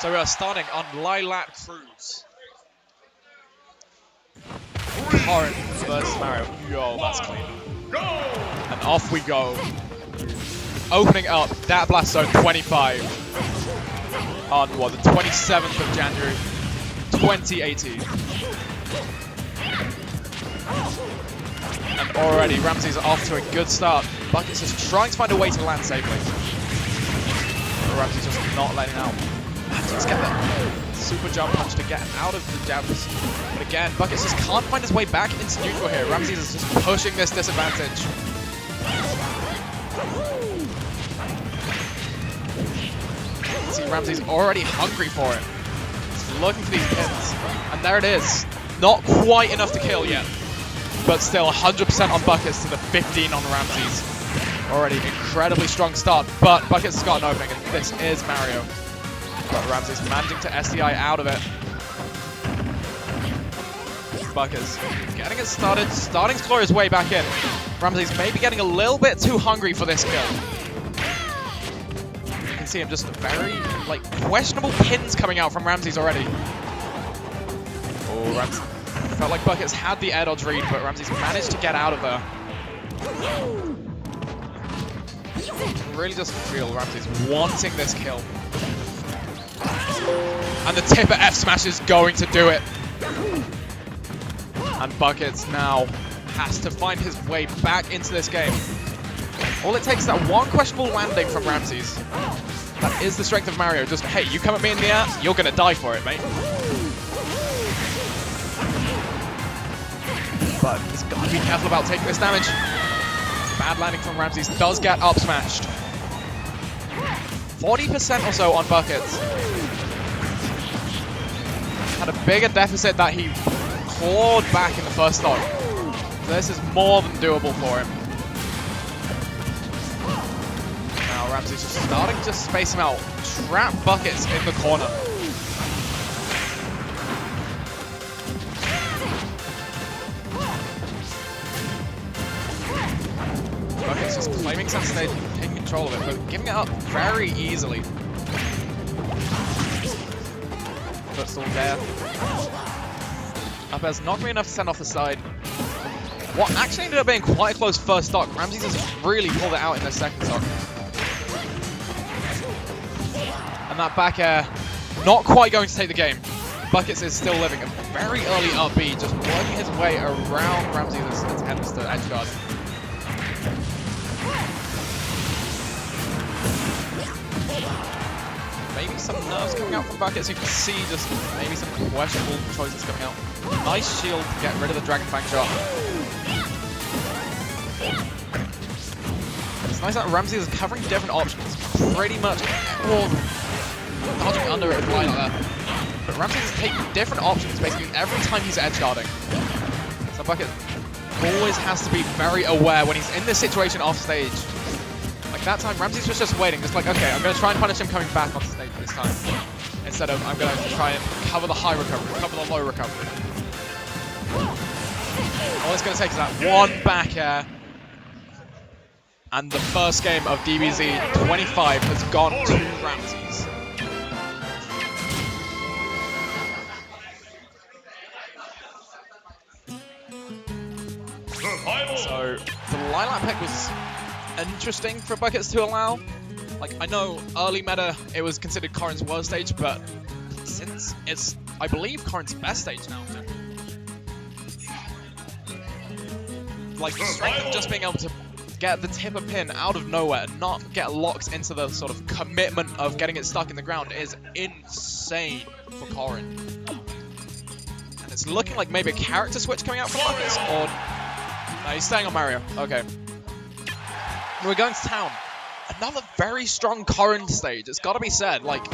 So we are starting on Lilac Cruise. Current versus Mario. Yo, that's clean. And off we go. Opening up that BlastZone 25 on what, the 27th of January 2018. And already Ramses off to a good start. Buckets is trying to find a way to land safely. But Ramses just not letting out. Just get that super jump punch to get out of the jabs. But again, Buckets just can't find his way back into neutral here. Ramses is just pushing this disadvantage. See, Ramses already hungry for it. He's looking for these pins. And there it is. Not quite enough to kill yet. But still 100% on Buckets to the 15 on Ramses. Already incredibly strong start. But Buckets has got an opening, and this is Mario. But Ramses managing to SDI out of it. Buckets getting it started, starting to claw his way back in. Ramses maybe getting a little bit too hungry for this kill. You can see him just very, like, questionable pins coming out from Ramses already. Oh, Ramses felt like Buckets had the air dodge read, but Ramses managed to get out of there. You can really just feel Ramses wanting this kill. And the tipper F smash is going to do it. And Buckets now has to find his way back into this game. All it takes is that one questionable landing from Ramses. That is the strength of Mario. Just, hey, you come at me in the air, you're going to die for it, mate. But he's got to be careful about taking this damage. Bad landing from Ramses does get up smashed. 40% or so on Buckets. Had a bigger deficit that he clawed back in the first stock. This is more than doable for him. Now Ramses just starting to space him out. Trap Buckets in the corner. Buckets just claiming center stage, taking control of it, but giving it up very easily. But still there. Up airs not going to be enough to send off the side. What actually ended up being quite a close first stock. Ramses has really pulled it out in the second stock. And that back air, not quite going to take the game. Buckets is still living a very early up B, just working his way around Ramses' attempts to edge guard. Maybe some nerves coming out from Buckets. You can see just maybe some questionable choices coming out. Nice shield to get rid of the Dragon Fang shot. It's nice that Ramses is covering different options. Pretty much all dodging under it like that. But Ramses is taking different options basically every time he's edge guarding. So Bucket always has to be very aware when he's in this situation off stage. Like that time, Ramses was just waiting, just like, okay, I'm going to try and punish him coming back on stage this time. Instead of, I'm going to try and cover the high recovery, cover the low recovery. All it's going to take is that one back air. And the first game of DBZ 25 has gone to Ramses. So, the Lilac pick was interesting for Buckets to allow. Like, I know early meta it was considered Corrin's worst stage, but since it's, I believe, Corrin's best stage now. Like, the strength of just being able to get the tipper pin out of nowhere and not get locked into the sort of commitment of getting it stuck in the ground is insane for Corrin. And it's looking like maybe a character switch coming out for Buckets, or... No, he's staying on Mario. Okay. We're going to town. Another very strong Corrin stage. It's got to be said. Like,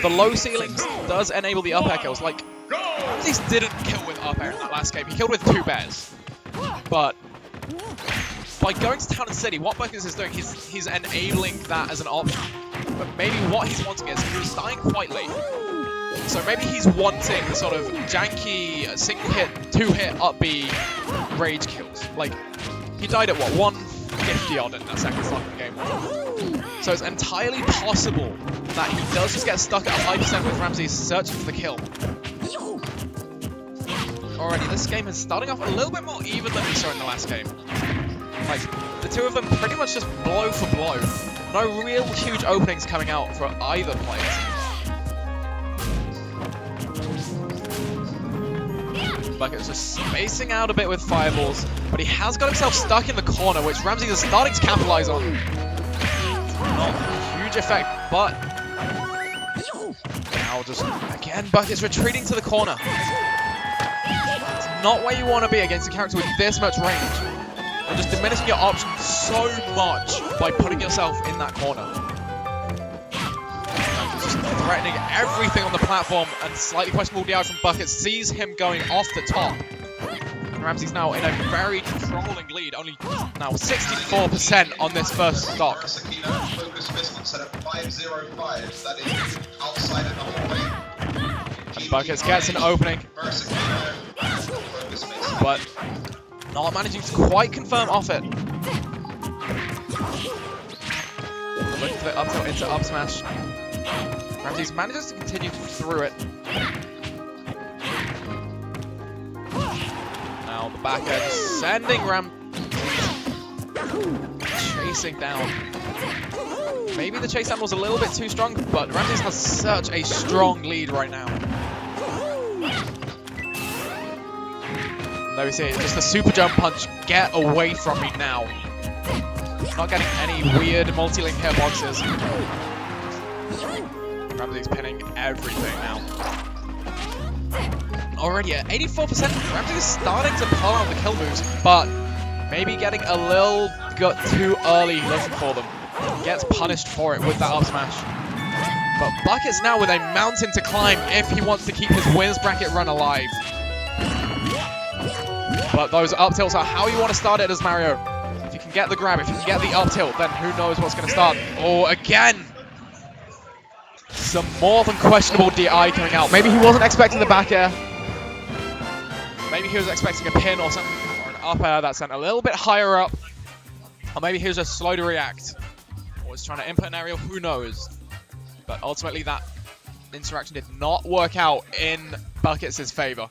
the low ceilings does enable the up air kills. Like, Ramses didn't kill with up air in that last game. He killed with 2 bears. But by going to town and city, what Buckets is doing, he's enabling that as an option. But maybe what he's wanting is he's dying quite late. So maybe he's wanting the sort of janky single hit, 2-hit up B rage kills. Like, he died at what, 150 50 odd in that second stock in game 1. So it's entirely possible that he does just get stuck at a high percent with Ramses searching for the kill. Already, this game is starting off a little bit more even than we saw in the last game. Like, the two of them pretty much just blow for blow. No real huge openings coming out for either players. Bucket's just spacing out a bit with fireballs, but he has got himself stuck in the corner, which Ramses is starting to capitalize on. Not a huge effect, but now just again Bucket's retreating to the corner. It's not where you want to be against a character with this much range. And just diminishing your options so much by putting yourself in that corner. Just threatening everything on the platform, and slightly questionable DI from Bucket sees him going off the top. And Ramses now in a very controlling lead, only now 64% on this first stock. And Bucket gets an opening, but not managing to quite confirm off it. Looking for the up tilt into up smash. Ramses manages to continue through it. Now the back edge sending chasing down. Maybe the chase down was a little bit too strong, but Ramses has such a strong lead right now. There we see it, just the super jump punch. Get away from me now. Not getting any weird multi-link hitboxes. Ramses pinning everything now. Already at 84%, Ramses is starting to pull out the kill moves, but maybe getting a little too early looking for them. Gets punished for it with that up smash. But Bucket's now with a mountain to climb if he wants to keep his wins bracket run alive. But those up tilts are how you want to start it as Mario. If you can get the grab, if you can get the up tilt, then who knows what's going to start. Oh, again! Some more than questionable DI coming out. Maybe he wasn't expecting the back air. Maybe he was expecting a pin or something, or an up air that sent a little bit higher up. Or maybe he was just slow to react. Or was trying to input an aerial, who knows. But ultimately that interaction did not work out in Bucket's favor.